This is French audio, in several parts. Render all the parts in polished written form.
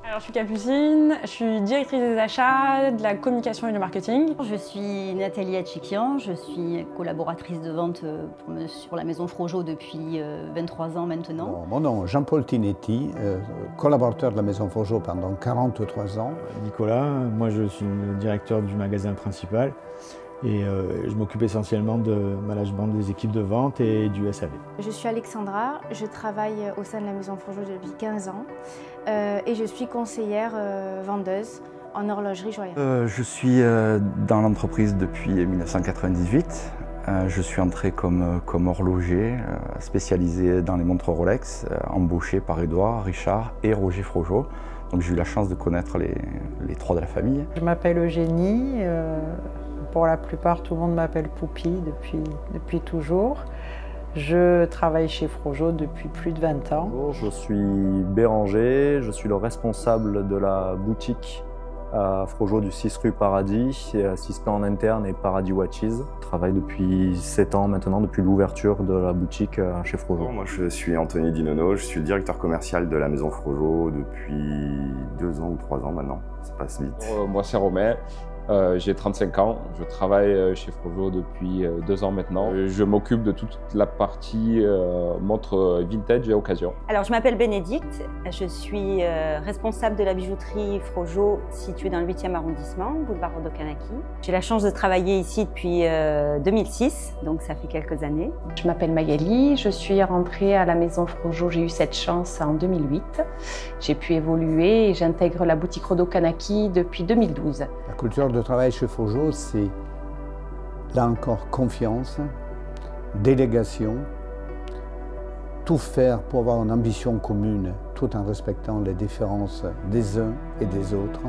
Alors, je suis Capucine, je suis directrice des achats, de la communication et du marketing. Je suis Nathalie Hatchikian, je suis collaboratrice de vente sur la maison Frogeau depuis 23 ans maintenant. Alors, mon nom est Jean-Paul Tinetti, collaborateur de la maison Frogeau pendant 43 ans. Nicolas, moi je suis le directeur du magasin principal et je m'occupe essentiellement de management des équipes de vente et du SAV. Je suis Alexandra, je travaille au sein de la maison Frogeau depuis 15 ans et je suis conseillère vendeuse en horlogerie joyeuse. Je suis dans l'entreprise depuis 1998. Je suis entré comme horloger, spécialisé dans les montres Rolex, embauché par Édouard, Richard et Roger Frogeau. Donc j'ai eu la chance de connaître les trois de la famille. Je m'appelle Eugénie. Pour la plupart, tout le monde m'appelle Poupi depuis toujours. Je travaille chez Frogeau depuis plus de 20 ans. Je suis Béranger, je suis le responsable de la boutique à Frogeau du 6 rue Paradis, 6P en interne et Paradis Watches. Je travaille depuis 7 ans maintenant, depuis l'ouverture de la boutique chez Frogeau. Moi je suis Anthony Dinono, je suis le directeur commercial de la maison Frogeau depuis 2 ans ou 3 ans maintenant, ça passe vite. Moi c'est Romain. J'ai 35 ans, je travaille chez Frogeau depuis 2 ans maintenant. Je m'occupe de toute la partie montre vintage et occasion. Alors je m'appelle Bénédicte, je suis responsable de la bijouterie Frogeau située dans le 8e arrondissement, boulevard Rodokanaki. J'ai la chance de travailler ici depuis 2006, donc ça fait quelques années. Je m'appelle Magali, je suis rentrée à la maison Frogeau, j'ai eu cette chance en 2008. J'ai pu évoluer et j'intègre la boutique Rodokanaki depuis 2012. La culture de travail chez Frogeau, c'est là encore confiance, délégation, tout faire pour avoir une ambition commune tout en respectant les différences des uns et des autres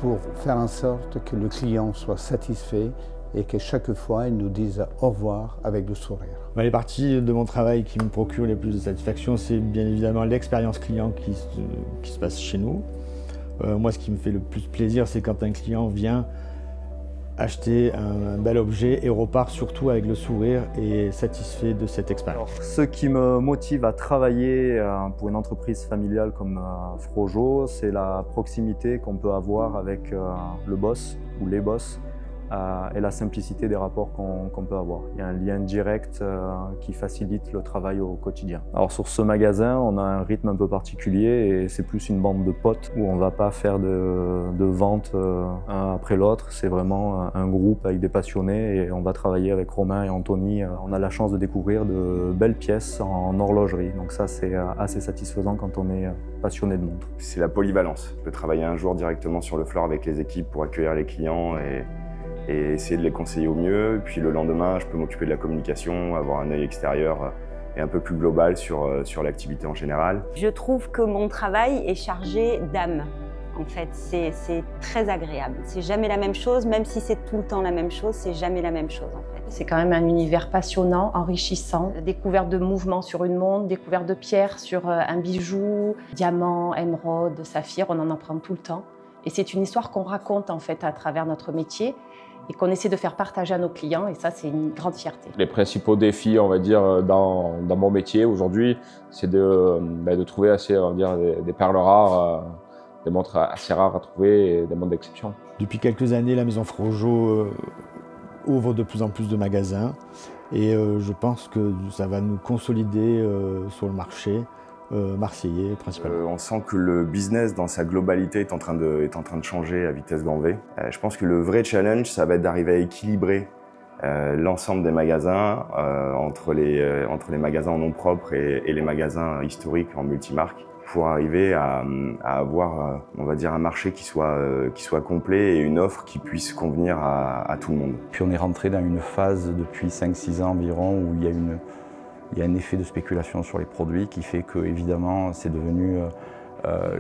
pour faire en sorte que le client soit satisfait et que chaque fois il nous dise au revoir avec le sourire. Les parties de mon travail qui me procurent les plus de satisfaction, c'est bien évidemment l'expérience client qui se passe chez nous. Moi, ce qui me fait le plus plaisir, c'est quand un client vient acheter un bel objet et repart surtout avec le sourire et satisfait de cette expérience. Ce qui me motive à travailler pour une entreprise familiale comme Frogeau, c'est la proximité qu'on peut avoir avec le boss ou les boss et la simplicité des rapports qu'on peut avoir. Il y a un lien direct qui facilite le travail au quotidien. Alors sur ce magasin, on a un rythme un peu particulier et c'est plus une bande de potes où on ne va pas faire de vente un après l'autre. C'est vraiment un groupe avec des passionnés et on va travailler avec Romain et Anthony. On a la chance de découvrir de belles pièces en horlogerie. Donc ça, c'est assez satisfaisant quand on est passionné de montres. C'est la polyvalence. Je peux travailler un jour directement sur le floor avec les équipes pour accueillir les clients et essayer de les conseiller au mieux. Puis le lendemain, je peux m'occuper de la communication, avoir un œil extérieur et un peu plus global sur l'activité en général. Je trouve que mon travail est chargé d'âme. En fait, c'est très agréable. C'est jamais la même chose, même si c'est tout le temps la même chose, c'est jamais la même chose en fait. C'est quand même un univers passionnant, enrichissant. Découverte de mouvements sur une montre, découverte de pierres sur un bijou, diamant, émeraude, saphir, on en apprend tout le temps. Et c'est une histoire qu'on raconte en fait à travers notre métier et qu'on essaie de faire partager à nos clients, et ça, c'est une grande fierté. Les principaux défis, on va dire, dans mon métier aujourd'hui, c'est de trouver assez, on va dire, des perles rares, des montres assez rares à trouver et des montres d'exception. Depuis quelques années, la maison Frogeau ouvre de plus en plus de magasins et je pense que ça va nous consolider sur le marché. Marseillais principalement. On sent que le business dans sa globalité est en train de changer à vitesse grand V. Je pense que le vrai challenge, ça va être d'arriver à équilibrer l'ensemble des magasins entre les magasins en nom propre et les magasins historiques en multimarque pour arriver à avoir, on va dire, un marché qui soit complet et une offre qui puisse convenir à tout le monde. Puis on est rentré dans une phase depuis 5-6 ans environ où il y a un effet de spéculation sur les produits qui fait que, évidemment, c'est devenu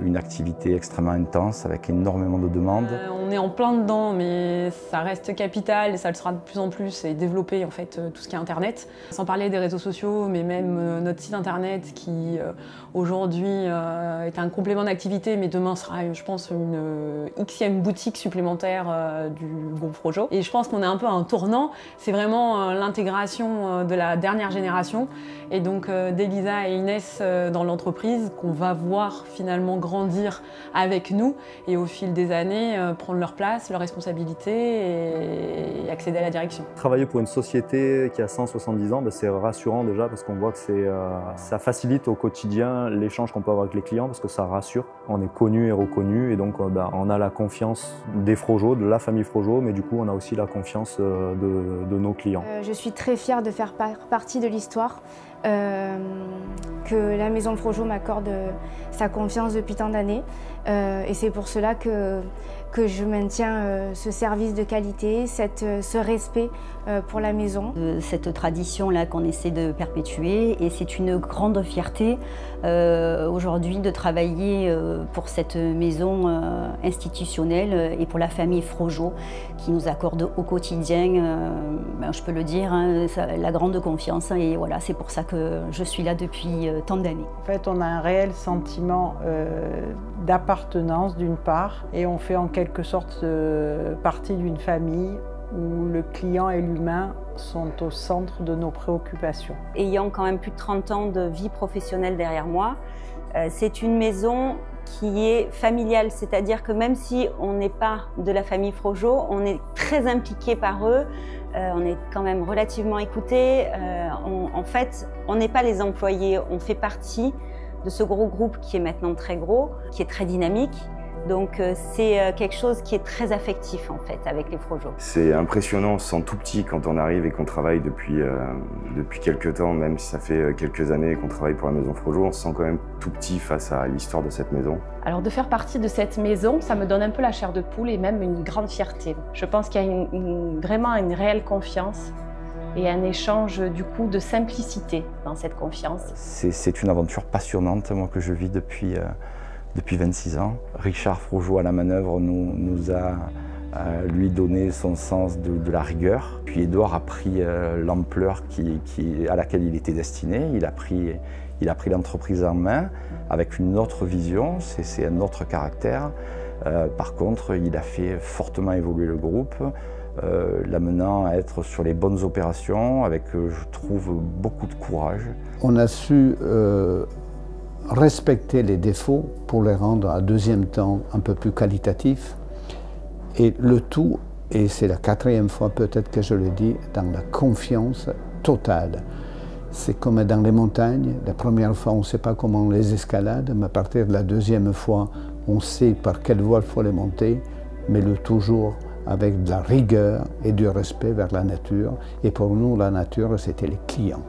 une activité extrêmement intense avec énormément de demandes. On est en plein dedans, mais ça reste capital et ça le sera de plus en plus et développer en fait tout ce qui est internet. Sans parler des réseaux sociaux, mais même notre site internet qui aujourd'hui est un complément d'activité, mais demain sera, je pense, une xème boutique supplémentaire du groupe Frojo. Et je pense qu'on est un peu à un tournant. C'est vraiment l'intégration de la dernière génération et donc d'Elisa et Inès dans l'entreprise qu'on va voir finalement grandir avec nous et au fil des années prendre leur place, leurs responsabilités et accéder à la direction. Travailler pour une société qui a 170 ans, c'est rassurant déjà parce qu'on voit que ça facilite au quotidien l'échange qu'on peut avoir avec les clients parce que ça rassure. On est connu et reconnu et donc on a la confiance des Frojo, de la famille Frojo, mais du coup on a aussi la confiance de nos clients. Je suis très fière de faire partie de l'histoire. Que la maison Frojo m'accorde sa confiance depuis tant d'années et c'est pour cela que je maintiens ce service de qualité, ce respect pour la maison. Cette tradition-là qu'on essaie de perpétuer et c'est une grande fierté aujourd'hui de travailler pour cette maison institutionnelle et pour la famille Frojo qui nous accorde au quotidien, je peux le dire, la grande confiance et voilà, c'est pour ça que je suis là depuis tant d'années. En fait, on a un réel sentiment d'appartenance d'une part et on fait en quelque sorte partie d'une famille où le client et l'humain sont au centre de nos préoccupations. Ayant quand même plus de 30 ans de vie professionnelle derrière moi, c'est une maison qui est familiale, c'est-à-dire que même si on n'est pas de la famille Frojo, on est très impliqué par eux, on est quand même relativement écouté. En fait, on n'est pas les employés, on fait partie de ce gros groupe qui est maintenant très gros, qui est très dynamique. Donc c'est quelque chose qui est très affectif en fait avec les Frojo. C'est impressionnant, on se sent tout petit quand on arrive et qu'on travaille depuis quelques temps, même si ça fait quelques années qu'on travaille pour la maison Frojo, on se sent quand même tout petit face à l'histoire de cette maison. Alors de faire partie de cette maison, ça me donne un peu la chair de poule et même une grande fierté. Je pense qu'il y a vraiment une réelle confiance et un échange du coup de simplicité dans cette confiance. C'est une aventure passionnante moi que je vis depuis 26 ans. Richard Frojo à la manœuvre nous a lui donné son sens de la rigueur. Puis Édouard a pris l'ampleur à laquelle il était destiné. Il a pris l'entreprise en main avec une autre vision, c'est un autre caractère. Par contre, il a fait fortement évoluer le groupe, l'amenant à être sur les bonnes opérations avec, je trouve, beaucoup de courage. On a su respecter les défauts pour les rendre à deuxième temps un peu plus qualitatifs. Et le tout, et c'est la 4e fois peut-être que je le dis, dans la confiance totale. C'est comme dans les montagnes, la première fois on ne sait pas comment on les escalade, mais à partir de la 2e fois on sait par quelle voie il faut les monter, mais le toujours avec de la rigueur et du respect vers la nature. Et pour nous, la nature, c'était les clients.